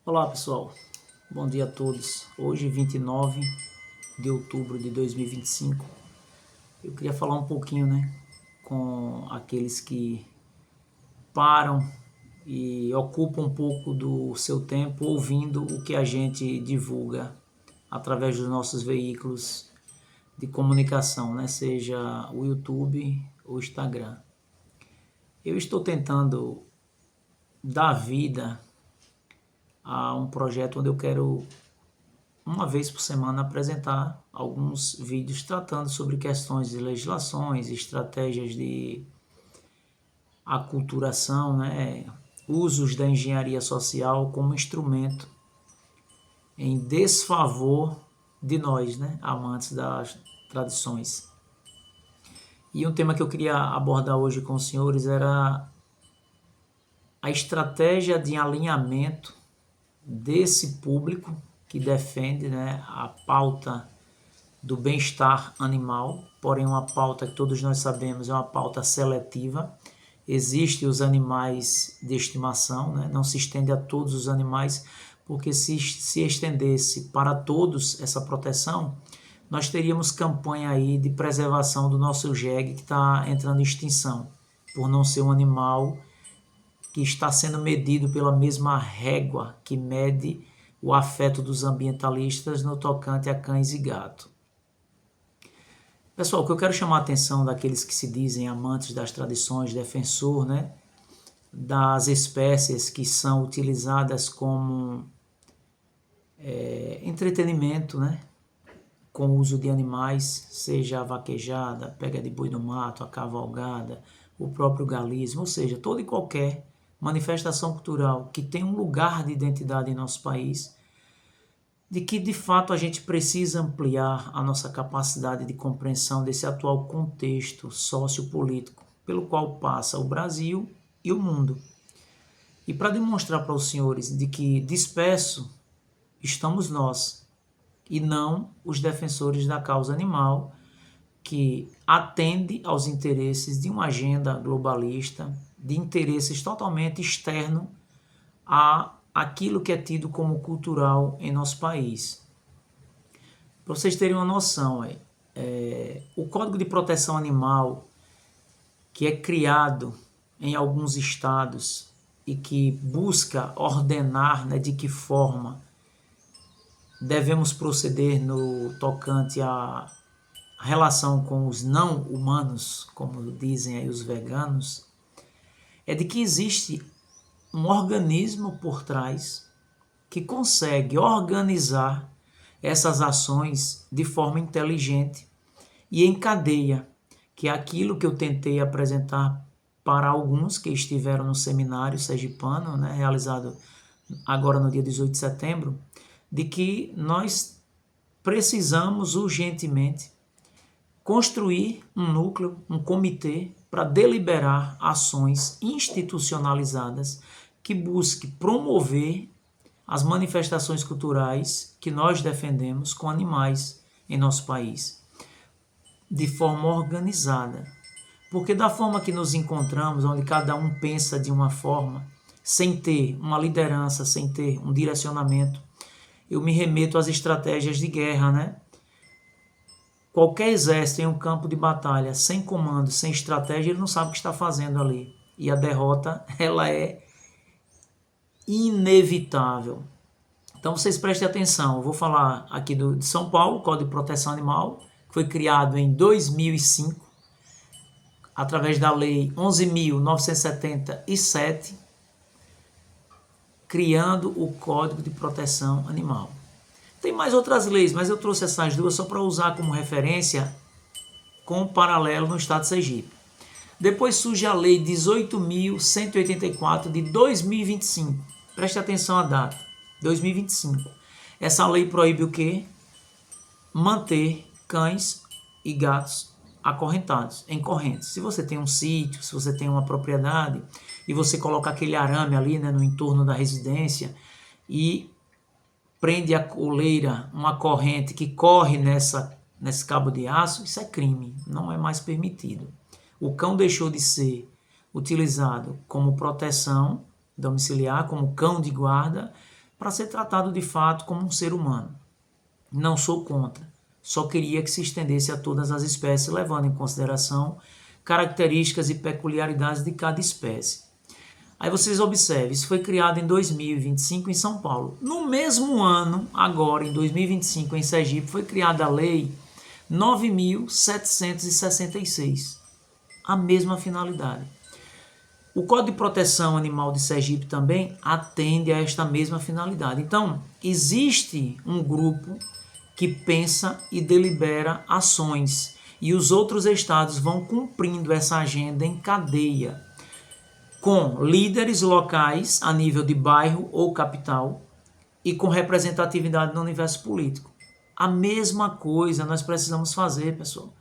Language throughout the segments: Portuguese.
Olá pessoal, bom dia a todos. Hoje, 29 de outubro de 2025, eu queria falar um pouquinho, com aqueles que param e ocupam um pouco do seu tempo ouvindo o que a gente divulga através dos nossos veículos de comunicação, seja o YouTube ou o Instagram. Eu estou tentando dar vida a um projeto onde eu quero uma vez por semana apresentar alguns vídeos tratando sobre questões de legislações, estratégias de aculturação, usos da engenharia social como instrumento em desfavor de nós, amantes das tradições. E um tema que eu queria abordar hoje com os senhores era a estratégia de alinhamento desse público que defende a pauta do bem-estar animal, porém uma pauta que todos nós sabemos é uma pauta seletiva. Existem os animais de estimação, não se estende a todos os animais, porque se estendesse para todos essa proteção, nós teríamos campanha aí de preservação do nosso jegue que está entrando em extinção, por não ser um animal que está sendo medido pela mesma régua que mede o afeto dos ambientalistas no tocante a cães e gato. Pessoal, o que eu quero chamar a atenção daqueles que se dizem amantes das tradições, defensor, das espécies que são utilizadas como entretenimento, com o uso de animais, seja a vaquejada, pega de boi no mato, a cavalgada, o próprio galismo, ou seja, toda e qualquer manifestação cultural que tem um lugar de identidade em nosso país, de que de fato a gente precisa ampliar a nossa capacidade de compreensão desse atual contexto sociopolítico pelo qual passa o Brasil e o mundo. E para demonstrar para os senhores de que disperso estamos nós e não os defensores da causa animal, que atende aos interesses de uma agenda globalista, de interesses totalmente externos a aquilo que é tido como cultural em nosso país. Para vocês terem uma noção, o Código de Proteção Animal, que é criado em alguns estados e que busca ordenar de que forma devemos proceder no tocante à relação com os não humanos, como dizem aí os veganos, é de que existe um organismo por trás que consegue organizar essas ações de forma inteligente e em cadeia, que é aquilo que eu tentei apresentar para alguns que estiveram no seminário sergipano, realizado agora no dia 18 de setembro, de que nós precisamos urgentemente construir um núcleo, um comitê para deliberar ações institucionalizadas que busque promover as manifestações culturais que nós defendemos com animais em nosso país, de forma organizada. Porque da forma que nos encontramos, onde cada um pensa de uma forma, sem ter uma liderança, sem ter um direcionamento, eu me remeto às estratégias de guerra, Qualquer exército em um campo de batalha, sem comando, sem estratégia, ele não sabe o que está fazendo ali. E a derrota, ela é inevitável. Então vocês prestem atenção, eu vou falar aqui de São Paulo, Código de Proteção Animal, que foi criado em 2005, através da Lei 11.977, criando o Código de Proteção Animal. Tem mais outras leis, mas eu trouxe essas duas só para usar como referência com um paralelo no estado de Sergipe. Depois surge a Lei 18.184 de 2025. Preste atenção à data, 2025. Essa lei proíbe o quê? Manter cães e gatos acorrentados, em correntes. Se você tem um sítio, se você tem uma propriedade e você coloca aquele arame ali no entorno da residência e prende a coleira, uma corrente que corre nesse cabo de aço, isso é crime, não é mais permitido. O cão deixou de ser utilizado como proteção domiciliar, como cão de guarda, para ser tratado de fato como um ser humano. Não sou contra, só queria que se estendesse a todas as espécies, levando em consideração características e peculiaridades de cada espécie. Aí vocês observem, isso foi criado em 2025 em São Paulo. No mesmo ano, agora em 2025 em Sergipe, foi criada a Lei 9.766. A mesma finalidade. O Código de Proteção Animal de Sergipe também atende a esta mesma finalidade. Então, existe um grupo que pensa e delibera ações e os outros estados vão cumprindo essa agenda em cadeia, com líderes locais a nível de bairro ou capital e com representatividade no universo político. A mesma coisa nós precisamos fazer, pessoal.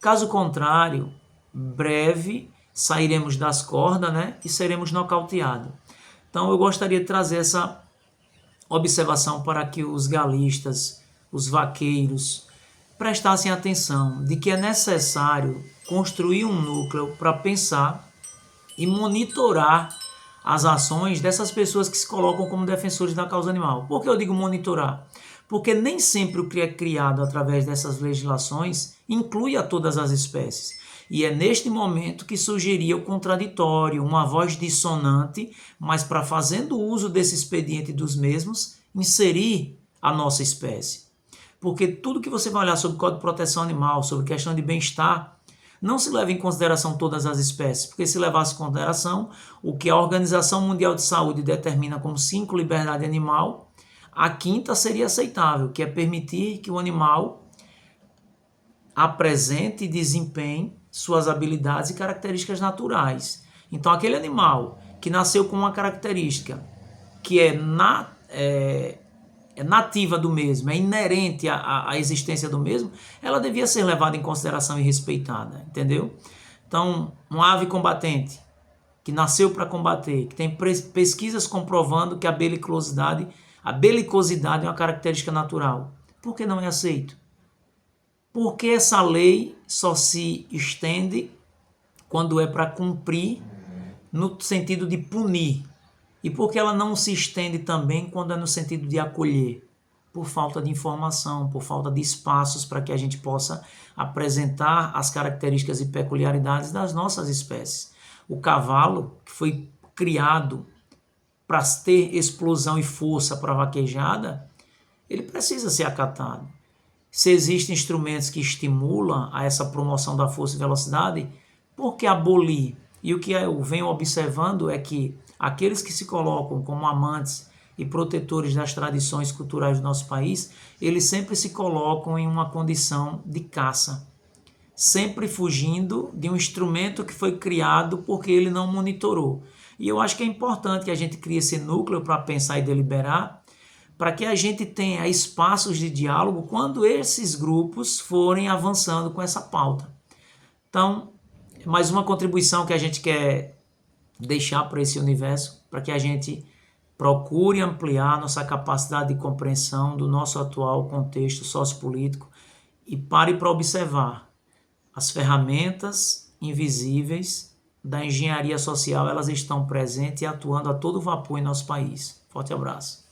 Caso contrário, breve sairemos das cordas, né, e seremos nocauteados. Então eu gostaria de trazer essa observação para que os galistas, os vaqueiros, prestassem atenção de que é necessário construir um núcleo para pensar e monitorar as ações dessas pessoas que se colocam como defensores da causa animal. Por que eu digo monitorar? Porque nem sempre o que é criado através dessas legislações inclui a todas as espécies. E é neste momento que surgiria o contraditório, uma voz dissonante, mas para fazendo uso desse expediente dos mesmos, inserir a nossa espécie. Porque tudo que você vai olhar sobre o Código de Proteção Animal, sobre questão de bem-estar, não se leva em consideração todas as espécies, porque se levasse em consideração o que a Organização Mundial de Saúde determina como 5 liberdade animal, a quinta seria aceitável, que é permitir que o animal apresente e desempenhe suas habilidades e características naturais. Então, aquele animal que nasceu com uma característica que é nativa do mesmo, é inerente à existência do mesmo, ela devia ser levada em consideração e respeitada, entendeu? Então, uma ave combatente que nasceu para combater, que tem pesquisas comprovando que a belicosidade é uma característica natural, por que não é aceito? Porque essa lei só se estende quando é para cumprir no sentido de punir. E por que ela não se estende também quando é no sentido de acolher? Por falta de informação, por falta de espaços para que a gente possa apresentar as características e peculiaridades das nossas espécies. O cavalo, que foi criado para ter explosão e força para a vaquejada, ele precisa ser acatado. Se existem instrumentos que estimulam a essa promoção da força e velocidade, por que abolir? E o que eu venho observando é que aqueles que se colocam como amantes e protetores das tradições culturais do nosso país, eles sempre se colocam em uma condição de caça, sempre fugindo de um instrumento que foi criado porque ele não monitorou. E eu acho que é importante que a gente crie esse núcleo para pensar e deliberar, para que a gente tenha espaços de diálogo quando esses grupos forem avançando com essa pauta. Então, mais uma contribuição que a gente quer deixar para esse universo, para que a gente procure ampliar nossa capacidade de compreensão do nosso atual contexto sociopolítico e pare para observar as ferramentas invisíveis da engenharia social, elas estão presentes e atuando a todo vapor em nosso país. Forte abraço.